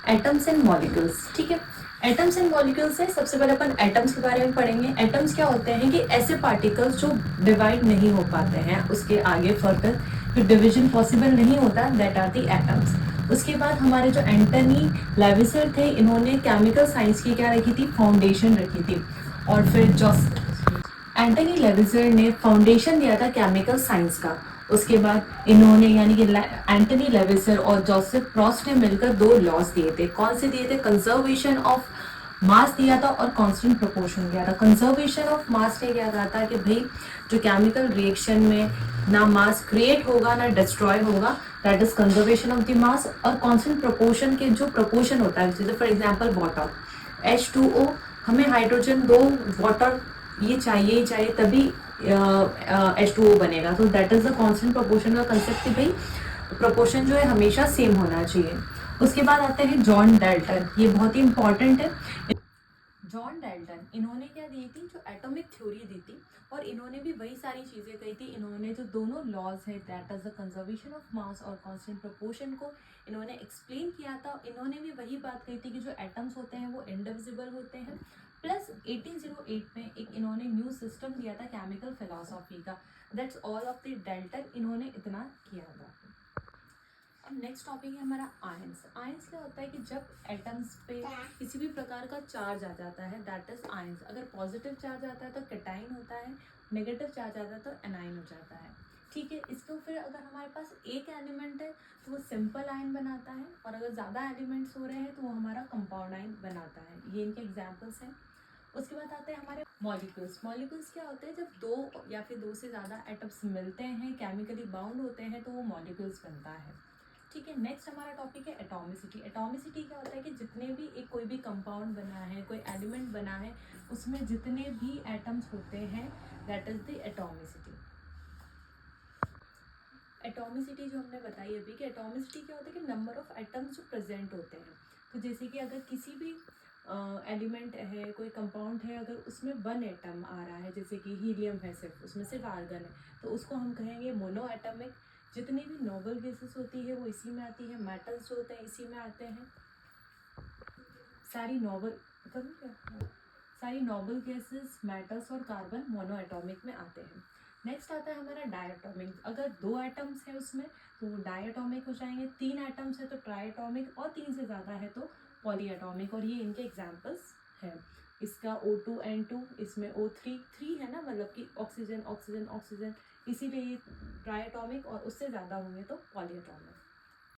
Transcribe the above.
Atoms and molecules. ठीक है, atoms and molecules है, सबसे पहले अपन एटम्स के बारे में पढ़ेंगे। एटम्स क्या होते हैं कि ऐसे पार्टिकल्स जो डिवाइड नहीं हो पाते हैं, उसके आगे फर्दर जो डिवीजन पॉसिबल नहीं होता, दैट आर द एटम्स। उसके बाद हमारे जो एंटनी लेविसर थे, इन्होंने केमिकल साइंस की क्या रखी थी, फाउंडेशन रखी थी। और फिर एंटनी लेविसर ने फाउंडेशन दिया था केमिकल साइंस का। उसके बाद इन्होंने यानी कि एंटनी लेविसर और जोसेफ प्रॉस्ट ने मिलकर दो लॉज दिए थे। कौन से दिए थे, कंजर्वेशन ऑफ मास दिया था और कांस्टेंट प्रोपोर्शन दिया था। कंजर्वेशन ऑफ मास ने क्या कहा था कि भाई जो केमिकल रिएक्शन में ना मास क्रिएट होगा ना डिस्ट्रॉय होगा, that is conservation of the mass. और कांस्टेंट प्रोपोर्शन के जो प्रोपोर्शन होता है, जैसे फॉर एग्जांपल वाटर H2O, हमें हाइड्रोजन दो, वाटर ये चाहिए ही चाहिए, तभी H2O बनेगा। तो that is the constant proportion का कंसेप्ट कि भाई प्रोपोर्शन जो है हमेशा सेम होना चाहिए। उसके बाद आते हैं जॉन डाल्टन, ये बहुत ही इंपॉर्टेंट है। जॉन डाल्टन, इन्होंने क्या दी थी, जो एटॉमिक थ्योरी दी थी, और इन्होंने भी वही सारी चीज़ें कही थी। इन्होंने जो दोनों लॉज है, that is the conservation of mass और कांस्टेंट प्रोपोर्शन को इन्होंने एक्सप्लेन किया था। इन्होंने भी वही बात कही थी कि जो एटम्स होते हैं वो इंडिविजिबल होते हैं। प्लस 1808 में एक इन्होंने न्यू सिस्टम दिया था केमिकल फिलॉसफी का, that's all of the Dalton, इन्होंने इतना किया था। अब नेक्स्ट टॉपिक है हमारा आयंस। आयंस क्या होता है कि जब एटम्स पे किसी भी प्रकार का चार्ज आ जाता है, दैट इज आयंस। अगर पॉजिटिव चार्ज आता है तो कैटाइन होता है, नेगेटिव चार्ज आता है तो एनाइन हो जाता है। ठीक है, इसको फिर अगर हमारे पास एक एलिमेंट है तो वो सिंपल आयन बनाता है, और अगर ज़्यादा एलिमेंट्स हो रहे हैं तो वो हमारा कंपाउंड आयन बनाता है। ये इनके एग्जाम्पल्स हैं। उसके बाद आते हैं हमारे मॉलिक्यूल्स। मॉलिक्यूल्स क्या होते हैं, जब दो या फिर दो से ज़्यादा एटम्स मिलते हैं, केमिकली बाउंड होते हैं, तो वो मॉलिक्यूल्स बनता है। ठीक है, नेक्स्ट हमारा टॉपिक है एटॉमिसिटी। एटॉमिसिटी क्या होता है कि जितने भी एक कोई भी कंपाउंड बना है, कोई एलिमेंट बना है, उसमें जितने भी एटम्स होते हैं, that is the atomicity. Atomicity जो हमने बताई अभी कि एटॉमिसिटी क्या होता है कि नंबर ऑफ एटम्स जो प्रेजेंट होते हैं। तो जैसे कि अगर किसी भी एलिमेंट है, कोई कंपाउंड है, अगर उसमें वन एटम आ रहा है, जैसे कि हीलियम है, सिर्फ उसमें सिर्फ आर्गन है, तो उसको हम कहेंगे मोनो एटमिक। जितनी भी नोबल गैसेस होती है वो इसी में आती है, मेटल्स जो होते हैं इसी में आते हैं। सारी नोबल करूँ क्या, सारी नोबल गैसेस, मेटल्स और कार्बन मोनो एटॉमिक में आते हैं। नेक्स्ट आता है हमारा डायटोमिक। अगर दो एटम्स है उसमें तो वो डायटोमिक हो जाएंगे, तीन एटम्स है तो ट्राइटोमिक, और तीन से ज़्यादा है तो पॉलीएटॉमिक। और ये इनके एग्जाम्पल्स हैं। इसका O2N2, इसमें O3 3 है ना, मतलब कि ऑक्सीजन ऑक्सीजन ऑक्सीजन, इसीलिए ये ट्राइटोमिक, और उससे ज़्यादा होंगे तो पॉलीएटॉमिक।